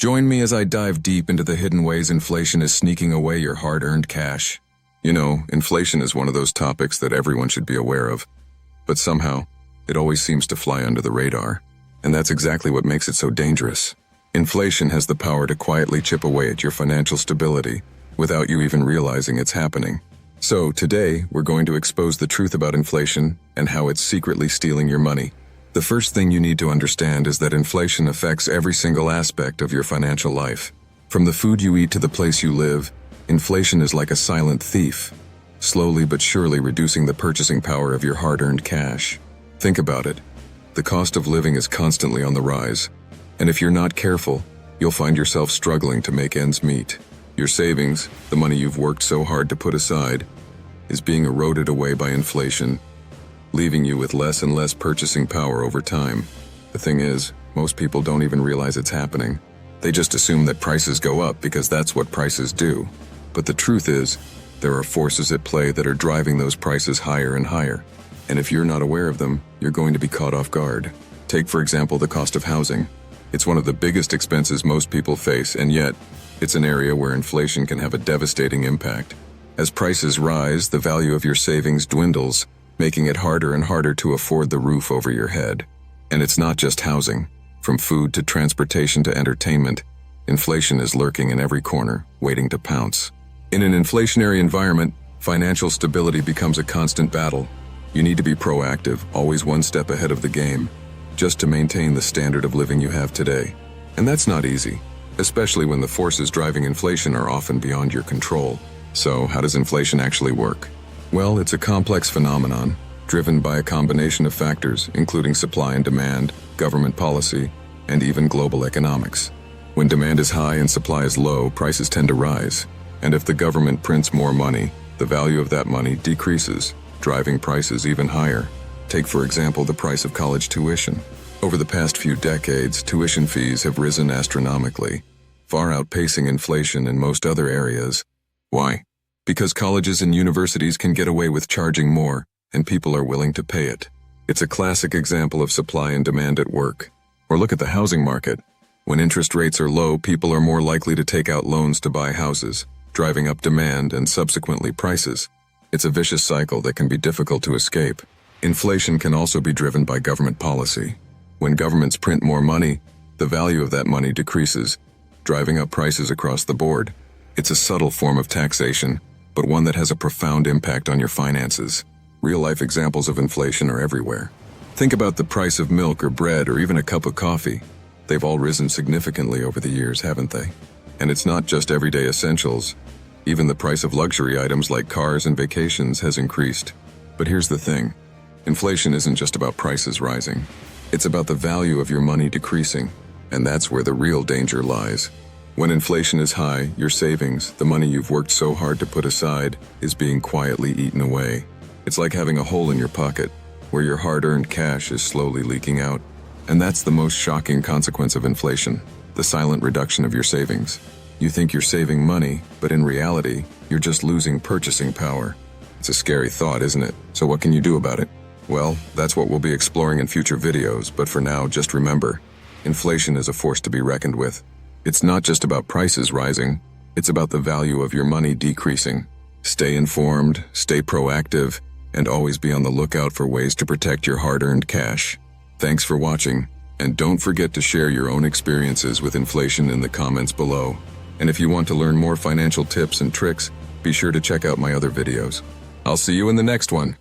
Join me as I dive deep into the hidden ways inflation is sneaking away your hard-earned cash. You know, inflation is one of those topics that everyone should be aware of, but somehow, it always seems to fly under the radar. And that's exactly what makes it so dangerous. Inflation has the power to quietly chip away at your financial stability without you even realizing it's happening. So today, we're going to expose the truth about inflation and how it's secretly stealing your money. The first thing you need to understand is that inflation affects every single aspect of your financial life. From the food you eat to the place you live, inflation is like a silent thief, slowly but surely reducing the purchasing power of your hard-earned cash. Think about it. The cost of living is constantly on the rise, and if you're not careful, you'll find yourself struggling to make ends meet. Your savings, the money you've worked so hard to put aside, is being eroded away by inflation, leaving you with less and less purchasing power over time. The thing is, most people don't even realize it's happening. They just assume that prices go up because that's what prices do. But the truth is, there are forces at play that are driving those prices higher and higher. And if you're not aware of them, you're going to be caught off guard. Take, for example, the cost of housing. It's one of the biggest expenses most people face, and yet, it's an area where inflation can have a devastating impact. As prices rise, the value of your savings dwindles, making it harder and harder to afford the roof over your head. And it's not just housing. From food to transportation to entertainment, inflation is lurking in every corner, waiting to pounce. In an inflationary environment, financial stability becomes a constant battle. You need to be proactive, always one step ahead of the game, just to maintain the standard of living you have today. And that's not easy, especially when the forces driving inflation are often beyond your control. So, how does inflation actually work? Well, it's a complex phenomenon, driven by a combination of factors, including supply and demand, government policy, and even global economics. When demand is high and supply is low, prices tend to rise. And if the government prints more money, the value of that money decreases, driving prices even higher. Take, for example, the price of college tuition. Over the past few decades, tuition fees have risen astronomically, far outpacing inflation in most other areas. Why? Because colleges and universities can get away with charging more, and people are willing to pay it. It's a classic example of supply and demand at work. Or look at the housing market. When interest rates are low, people are more likely to take out loans to buy houses, driving up demand and subsequently prices. It's a vicious cycle that can be difficult to escape. Inflation can also be driven by government policy. When governments print more money, the value of that money decreases, driving up prices across the board. It's a subtle form of taxation, but one that has a profound impact on your finances. Real-life examples of inflation are everywhere. Think about the price of milk or bread or even a cup of coffee. They've all risen significantly over the years, haven't they? And it's not just everyday essentials. Even the price of luxury items like cars and vacations has increased. But here's the thing. Inflation isn't just about prices rising. It's about the value of your money decreasing, and that's where the real danger lies. When inflation is high, your savings, the money you've worked so hard to put aside, is being quietly eaten away. It's like having a hole in your pocket, where your hard-earned cash is slowly leaking out. And that's the most shocking consequence of inflation, the silent reduction of your savings. You think you're saving money, but in reality, you're just losing purchasing power. It's a scary thought, isn't it? So what can you do about it? Well, that's what we'll be exploring in future videos, but for now, just remember, inflation is a force to be reckoned with. It's not just about prices rising, it's about the value of your money decreasing. Stay informed, stay proactive, and always be on the lookout for ways to protect your hard-earned cash. Thanks for watching, and don't forget to share your own experiences with inflation in the comments below. And if you want to learn more financial tips and tricks, be sure to check out my other videos. I'll see you in the next one.